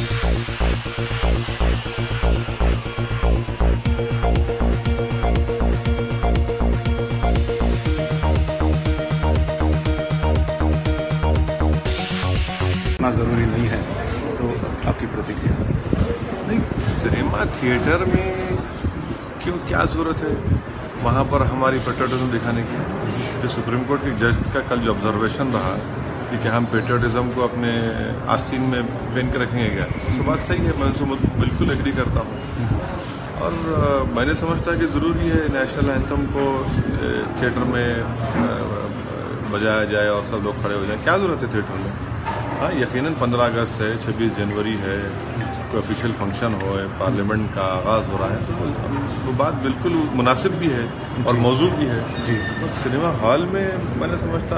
इतना ज़रूरी नहीं है, तो आपकी प्रतिक्रिया? नहीं, सिनेमा थिएटर में क्यों, क्या ज़रूरत है वहाँ पर हमारी पेट्रियटिज्म दिखाने की? जो सुप्रीम कोर्ट के जज का कल जो ऑब्जर्वेशन रहा कि क्या हम पेट्रियटिज्म को अपने आस्तीन में पहन के रखेंगे क्या, तो बात सही है, मैं उनसे बिल्कुल एग्री करता हूँ। और मैंने समझता है कि ज़रूरी है नेशनल एंथम को थिएटर में बजाया जाए और सब लोग खड़े हो जाएं। क्या ज़रूरत है थिएटर में? हाँ, यकीनन 15 अगस्त है, 26 जनवरी है, कोई ऑफिशियल फंक्शन हो, पार्लियामेंट का आगाज़ हो रहा है, तो वो बात बिल्कुल मुनासिब भी है और मौजू भी है जी। सिनेमा हॉल में मैंने समझता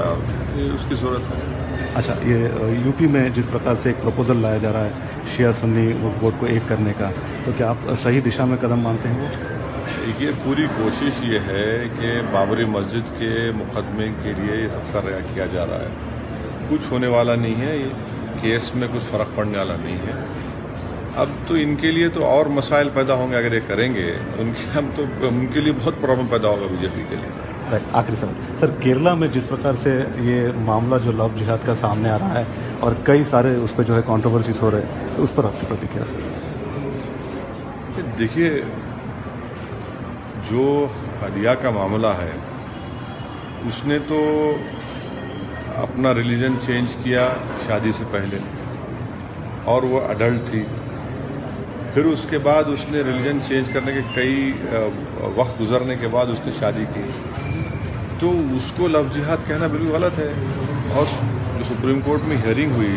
उसकी ज़रूरत है। अच्छा, ये यूपी में जिस प्रकार से एक प्रपोजल लाया जा रहा है शिया सुन्नी वोट को एक करने का, तो क्या आप सही दिशा में कदम मानते हैं? देखिए, पूरी कोशिश ये है कि बाबरी मस्जिद के मुकदमे के लिए ये सब कार्य किया जा रहा है। कुछ होने वाला नहीं है, ये केस में कुछ फ़र्क पड़ने वाला नहीं है। अब तो इनके लिए तो और मसाइल पैदा होंगे अगर ये करेंगे, उनके लिए बहुत प्रॉब्लम पैदा होगा बीजेपी के लिए। आखिरी सर, केरला में जिस प्रकार से ये मामला जो लव जिहाद का सामने आ रहा है और कई सारे उस पर जो है कंट्रोवर्सीज हो रहे हैं, तो उस पर आपकी प्रतिक्रिया सर? देखिए, जो हदिया का मामला है उसने तो अपना रिलीजन चेंज किया शादी से पहले और वो अडल्ट थी, फिर उसके बाद उसने रिलीजन चेंज करने के कई वक्त गुजरने के बाद उसने शादी की, तो उसको लव जिहाद कहना बिल्कुल गलत है। और जो सुप्रीम कोर्ट में हियरिंग हुई,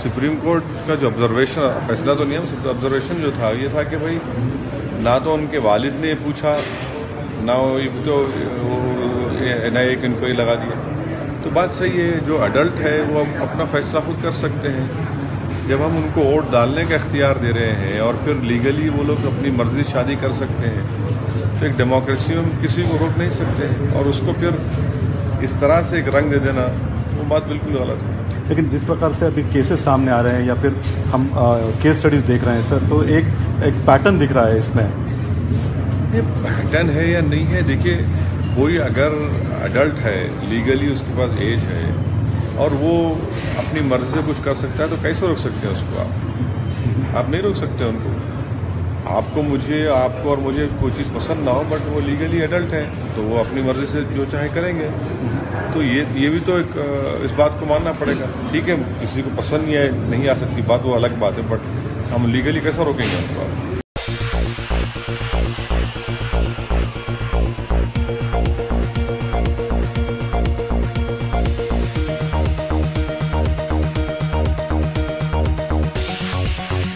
सुप्रीम कोर्ट का जो ऑब्जर्वेशन, फैसला तो नहीं है, ऑब्जर्वेशन जो था ये था कि भाई ना तो उनके वालिद ने पूछा, ना तो NIA की इंक्वायरी लगा दिया। तो बात सही है, जो अडल्ट है वो अपना फैसला खुद कर सकते हैं। जब हम उनको वोट डालने का इख्तियार दे रहे हैं और फिर लीगली वो लोग अपनी मर्जी शादी कर सकते हैं, तो एक डेमोक्रेसी में किसी को रोक नहीं सकते हैं, और उसको फिर इस तरह से एक रंग दे देना, वो बात बिल्कुल गलत है। लेकिन जिस प्रकार से अभी केसेस सामने आ रहे हैं या फिर हम केस स्टडीज़ देख रहे हैं सर, तो एक पैटर्न दिख रहा है इसमें। ये पैटर्न है या नहीं है, देखिए, कोई अगर अडल्ट है, लीगली उसके पास एज है और वो अपनी मर्जी से कुछ कर सकता है, तो कैसे रोक सकते हैं उसको? आप नहीं रोक सकते उनको। आपको और मुझे कोई चीज़ पसंद ना हो, बट वो लीगली अडल्ट है तो वो अपनी मर्जी से जो चाहे करेंगे। तो ये भी तो इस बात को मानना पड़ेगा। ठीक है, किसी को पसंद नहीं आ सकती बात, वो अलग बात है, बट हम लीगली कैसे रोकेंगे उनको?